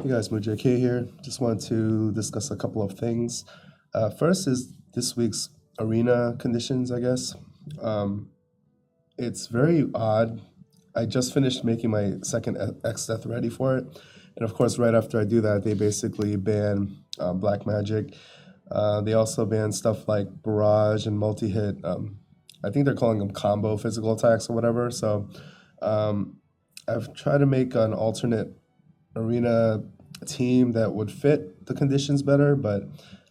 Hey guys, MoJK here. Just wanted to discuss a couple of things. First is this week's arena conditions, I guess. Um, it's very odd. I just finished making my second X Death ready for it. And of course, right after I do that, they basically ban black magic. They also ban stuff like barrage and multi-hit. I think they're calling them combo physical attacks or whatever. So um, I've tried to make an alternate arena team that would fit the conditions better, but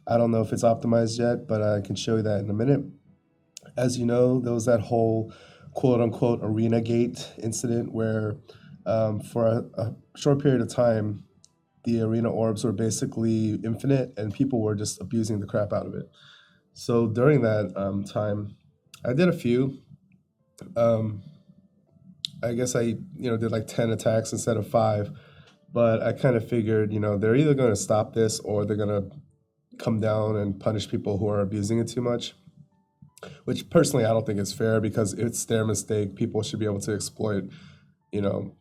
I don't know if it's optimized yet, but I can show you that in a minute. As you know, there was that whole quote unquote Arenagate incident where for a short period of time, the arena orbs were basically infinite and people were just abusing the crap out of it. So during that time, I did a few. Um, I guess I did like 10 attacks instead of 5. But I kind of figured, they're either going to stop this or they're going to come down and punish people who are abusing it too much, which personally I don't think is fair because it's their mistake. People should be able to exploit, you know,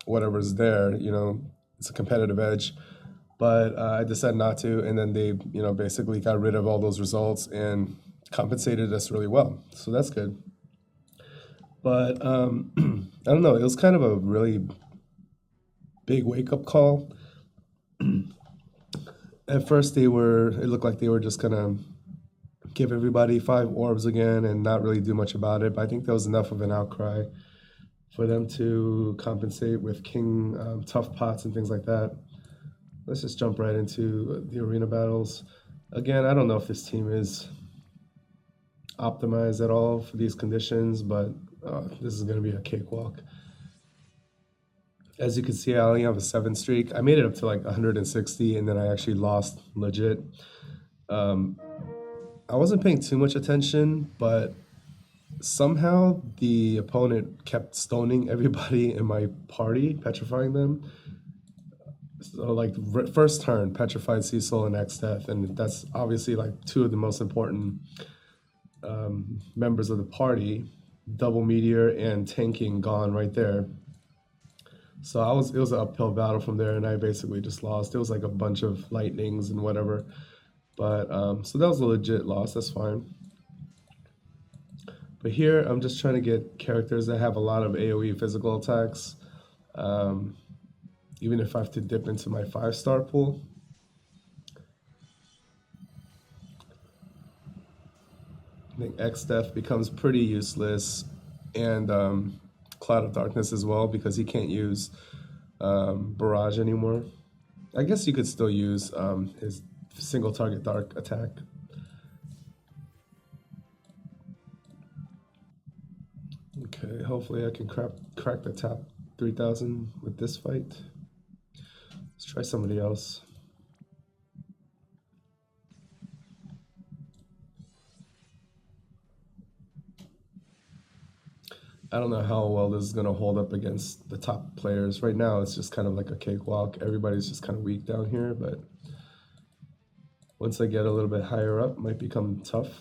whatever's there. It's a competitive edge. But I decided not to, and then they, basically got rid of all those results and compensated us really well. So that's good. But I don't know. It was kind of a really big wake-up call. At first it looked like they were just gonna give everybody 5 orbs again and not really do much about it, but I think there was enough of an outcry for them to compensate with king tough pots and things like that. Let's just jump right into the arena battles. Again, I don't know if this team is optimized at all for these conditions, but this is gonna be a cakewalk. As you can see, I only have a 7 streak. I made it up to like 160, and then I actually lost legit. Um, I wasn't paying too much attention, but somehow the opponent kept stoning everybody in my party, petrifying them. So like first turn, petrified Cecil and X Death, and that's obviously like 2 of the most important members of the party. Double meteor and tanking gone right there. So it was an uphill battle from there, and I basically just lost. It was like a bunch of lightnings and whatever. But so that was a legit loss. That's fine. But here I'm just trying to get characters that have a lot of AoE physical attacks. Even if I have to dip into my 5-star pool. I think X Death becomes pretty useless, and Cloud of Darkness as well, because he can't use Barrage anymore. I guess you could still use his single target dark attack. Okay, hopefully I can crack the top 3000 with this fight. Let's try somebody else. I don't know how well this is going to hold up against the top players. Right now, it's just kind of like a cakewalk. Everybody's just kind of weak down here, but once I get a little bit higher up, it might become tough.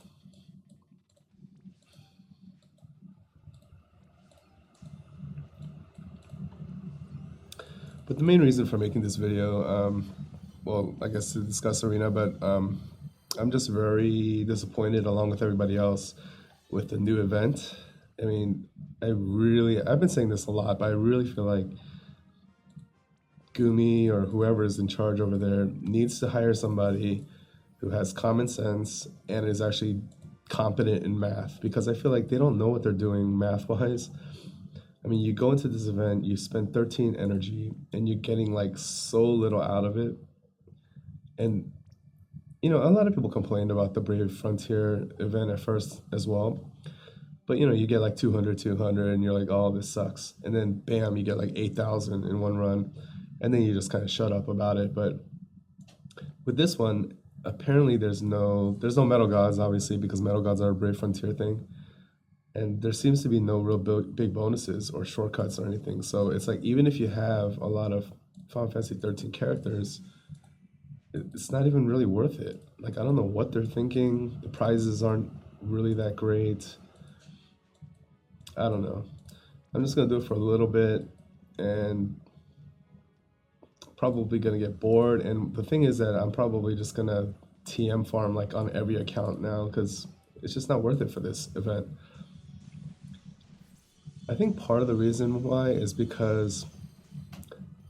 But the main reason for making this video, well, I guess to discuss Arena, but I'm just very disappointed along with everybody else with the new event. I mean, I've been saying this a lot, but I really feel like Gumi or whoever is in charge over there needs to hire somebody who has common sense and is actually competent in math, because I feel like they don't know what they're doing math-wise. I mean, you go into this event, you spend 13 energy, and you're getting like so little out of it. And, a lot of people complained about the Brave Frontier event at first as well. But you get like 200, and you're like, oh, this sucks. And then bam, you get like 8,000 in one run. And then you just kind of shut up about it. But with this one, apparently there's no Metal Gods, obviously, because Metal Gods are a Brave Frontier thing. And there seems to be no real big bonuses or shortcuts or anything. So it's like, even if you have a lot of Final Fantasy 13 characters, it's not even really worth it. Like, I don't know what they're thinking. The prizes aren't really that great. I don't know. I'm just gonna do it for a little bit and probably gonna get bored. And the thing is that I'm probably just gonna TM farm like on every account now because it's just not worth it for this event. I think part of the reason why is because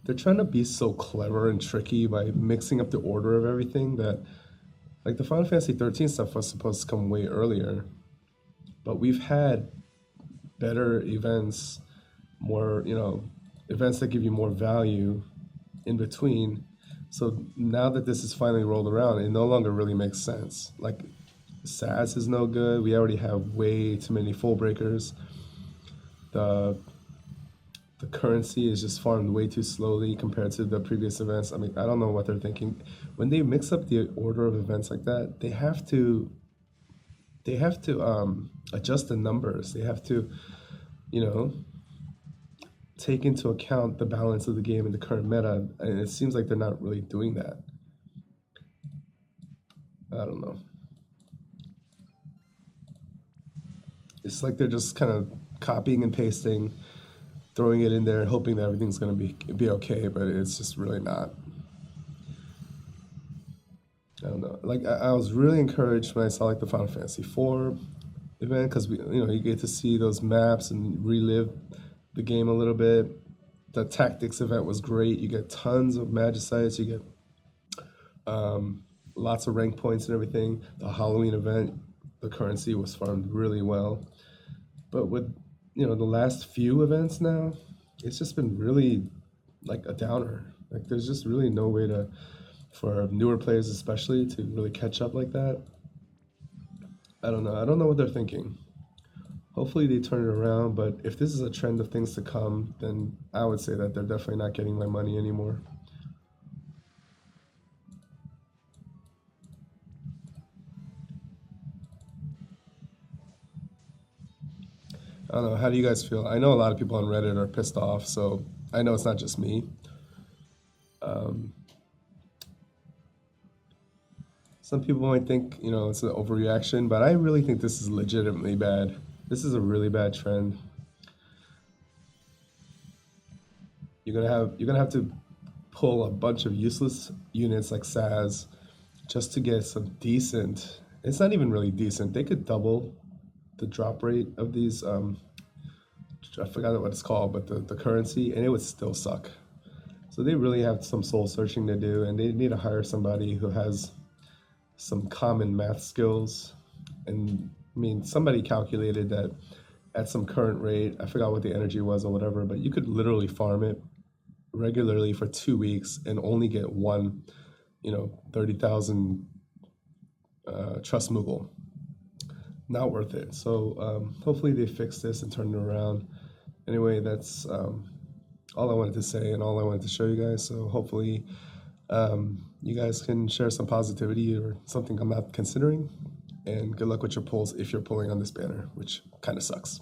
they're trying to be so clever and tricky by mixing up the order of everything that like the Final Fantasy 13 stuff was supposed to come way earlier, but we've had better events, more, events that give you more value in between. So now that this is finally rolled around, it no longer really makes sense. Like SAS is no good. We already have way too many full breakers. The the currency is just farmed way too slowly compared to the previous events. I mean, I don't know what they're thinking. When they mix up the order of events like that, they have to adjust the numbers. They have to, you know, take into account the balance of the game and the current meta. And it seems like they're not really doing that. I don't know. It's like they're just kind of copying and pasting, throwing it in there, hoping that everything's gonna be okay, but it's just really not. I don't know. Like I was really encouraged when I saw like the Final Fantasy IV event because you get to see those maps and relive the game a little bit. The tactics event was great. You get tons of magicites. You get lots of rank points and everything. The Halloween event, the currency was farmed really well. But with the last few events now, it's just been really like a downer. Like there's just really no way to for newer players especially to really catch up like that. I don't know. I don't know what they're thinking. Hopefully they turn it around, but if this is a trend of things to come, then I would say that they're definitely not getting my money anymore. I don't know. How do you guys feel? I know a lot of people on Reddit are pissed off, so I know it's not just me. Um, some people might think, it's an overreaction, but I really think this is legitimately bad. This is a really bad trend. You're gonna have to pull a bunch of useless units like SAS just to get some decent. It's not even really decent. They could double the drop rate of these. I forgot what it's called, but the currency, and it would still suck. So they really have some soul searching to do, and they need to hire somebody who has some common math skills. And I mean, somebody calculated that at some current rate, I forgot what the energy was or whatever, but you could literally farm it regularly for 2 weeks and only get one, 30,000 trust Moogle. Not worth it. So hopefully they fix this and turn it around. Anyway, that's all I wanted to say and all I wanted to show you guys. So hopefully you guys can share some positivity or something I'm not considering. And good luck with your pulls if you're pulling on this banner, which kind of sucks.